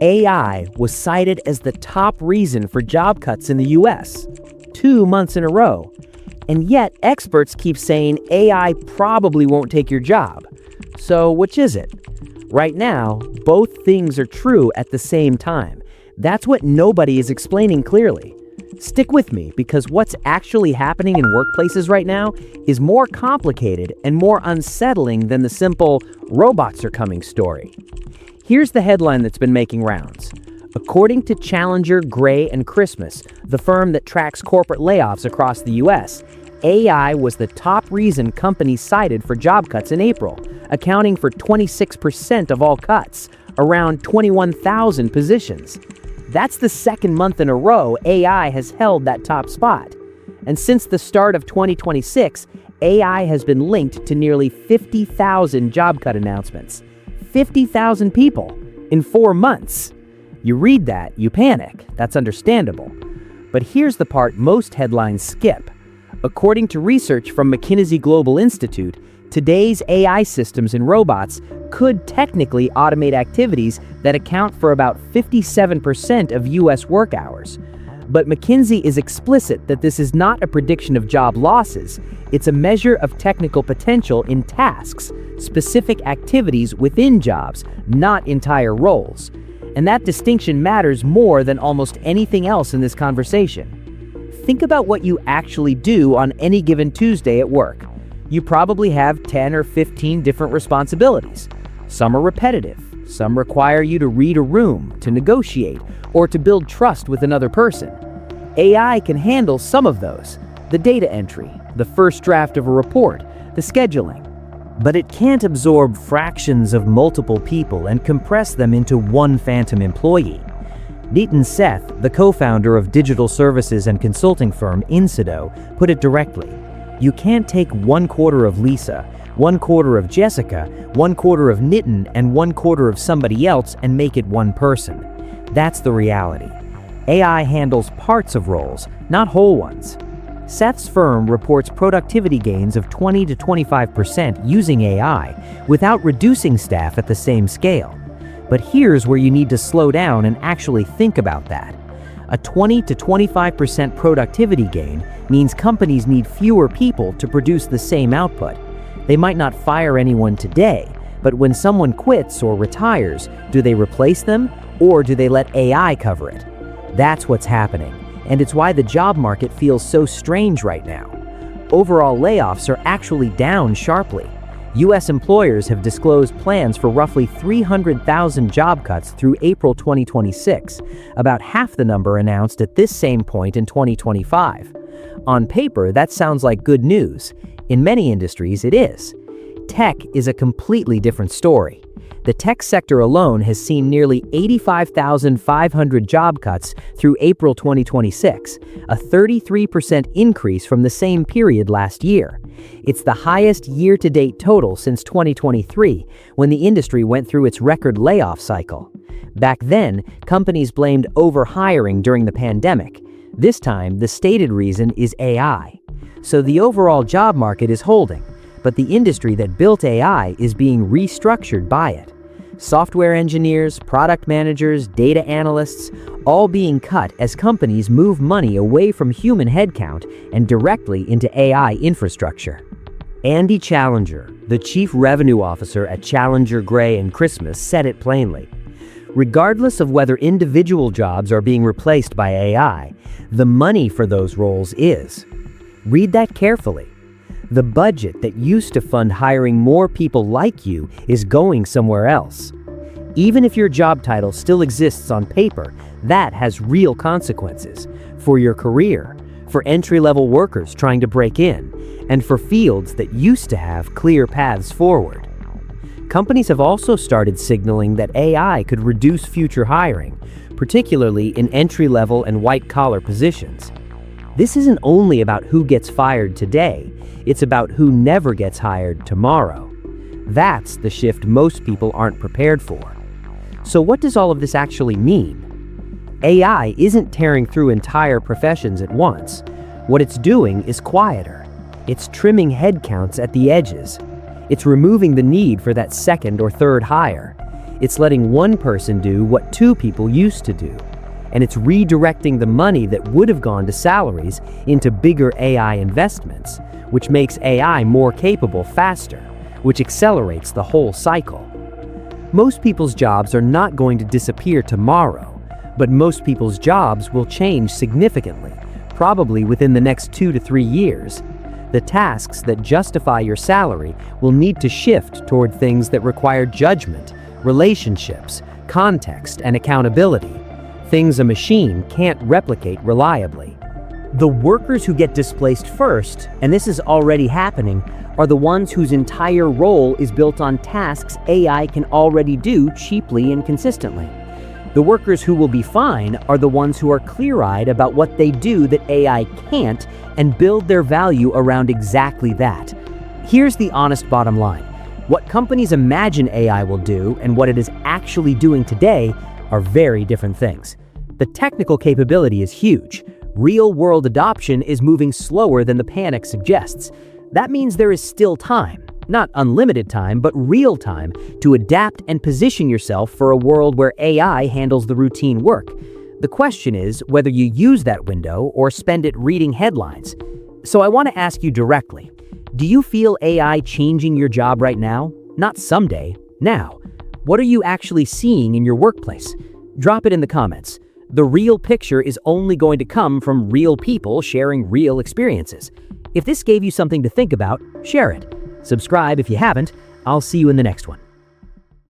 AI was cited as the top reason for job cuts in the US, 2 months in a row. And yet, experts keep saying AI probably won't take your job. So, which is it? Right now, both things are true at the same time. That's what nobody is explaining clearly. Stick with me, because what's actually happening in workplaces right now is more complicated and more unsettling than the simple "robots are coming" story. Here's the headline that's been making rounds. According to Challenger, Gray & Christmas, the firm that tracks corporate layoffs across the US, AI was the top reason companies cited for job cuts in April, accounting for 26% of all cuts, around 21,000 positions. That's the second month in a row AI has held that top spot. And since the start of 2026, AI has been linked to nearly 50,000 job cut announcements. 50,000 people in 4 months. You read that, you panic. That's understandable. But here's the part most headlines skip. According to research from McKinsey Global Institute, today's AI systems and robots could technically automate activities that account for about 57% of US work hours. But McKinsey is explicit that this is not a prediction of job losses. It's a measure of technical potential in tasks, specific activities within jobs, not entire roles. And that distinction matters more than almost anything else in this conversation. Think about what you actually do on any given Tuesday at work. You probably have 10 or 15 different responsibilities. Some are repetitive. Some require you to read a room, to negotiate, or to build trust with another person. AI can handle some of those: the data entry, the first draft of a report, the scheduling. But it can't absorb fractions of multiple people and compress them into one phantom employee. Nitin Seth, the co-founder of digital services and consulting firm Insido, put it directly. You can't take 1/4 of Lisa, 1/4 of Jessica, 1/4 of Nitin, and 1/4 of somebody else and make it one person. That's the reality. AI handles parts of roles, not whole ones. Seth's firm reports productivity gains of 20 to 25% using AI without reducing staff at the same scale. But here's where you need to slow down and actually think about that. A 20 to 25% productivity gain means companies need fewer people to produce the same output. They might not fire anyone today, but when someone quits or retires, do they replace them, or do they let AI cover it? That's what's happening, and it's why the job market feels so strange right now. Overall layoffs are actually down sharply. U.S. employers have disclosed plans for roughly 300,000 job cuts through April 2026, about half the number announced at this same point in 2025. On paper, that sounds like good news. In many industries, it is. Tech is a completely different story. The tech sector alone has seen nearly 85,500 job cuts through April 2026, a 33% increase from the same period last year. It's the highest year-to-date total since 2023, when the industry went through its record layoff cycle. Back then, companies blamed overhiring during the pandemic. This time, the stated reason is AI. So the overall job market is holding, but the industry that built AI is being restructured by it. Software engineers, product managers, data analysts, all being cut as companies move money away from human headcount and directly into AI infrastructure. Andy Challenger, the chief revenue officer at Challenger, Gray & Christmas, said it plainly. Regardless of whether individual jobs are being replaced by AI, the money for those roles is. Read that carefully. The budget that used to fund hiring more people like you is going somewhere else. Even if your job title still exists on paper, that has real consequences for your career, for entry-level workers trying to break in, and for fields that used to have clear paths forward. Companies have also started signaling that AI could reduce future hiring, particularly in entry-level and white-collar positions. This isn't only about who gets fired today, it's about who never gets hired tomorrow. That's the shift most people aren't prepared for. So what does all of this actually mean? AI isn't tearing through entire professions at once. What it's doing is quieter. It's trimming headcounts at the edges. It's removing the need for that second or third hire. It's letting one person do what two people used to do. And it's redirecting the money that would have gone to salaries into bigger AI investments, which makes AI more capable faster, which accelerates the whole cycle. Most people's jobs are not going to disappear tomorrow, but most people's jobs will change significantly, probably within the next 2 to 3 years. The tasks that justify your salary will need to shift toward things that require judgment, relationships, context, and accountability, things a machine can't replicate reliably. The workers who get displaced first, and this is already happening, are the ones whose entire role is built on tasks AI can already do cheaply and consistently. The workers who will be fine are the ones who are clear-eyed about what they do that AI can't and build their value around exactly that. Here's the honest bottom line. What companies imagine AI will do and what it is actually doing today are very different things. The technical capability is huge. Real-world adoption is moving slower than the panic suggests. That means there is still time, not unlimited time, but real time, to adapt and position yourself for a world where AI handles the routine work. The question is whether you use that window or spend it reading headlines. So I want to ask you directly, do you feel AI changing your job right now? Not someday, now. What are you actually seeing in your workplace? Drop it in the comments. The real picture is only going to come from real people sharing real experiences. If this gave you something to think about, share it. Subscribe if you haven't. I'll see you in the next one.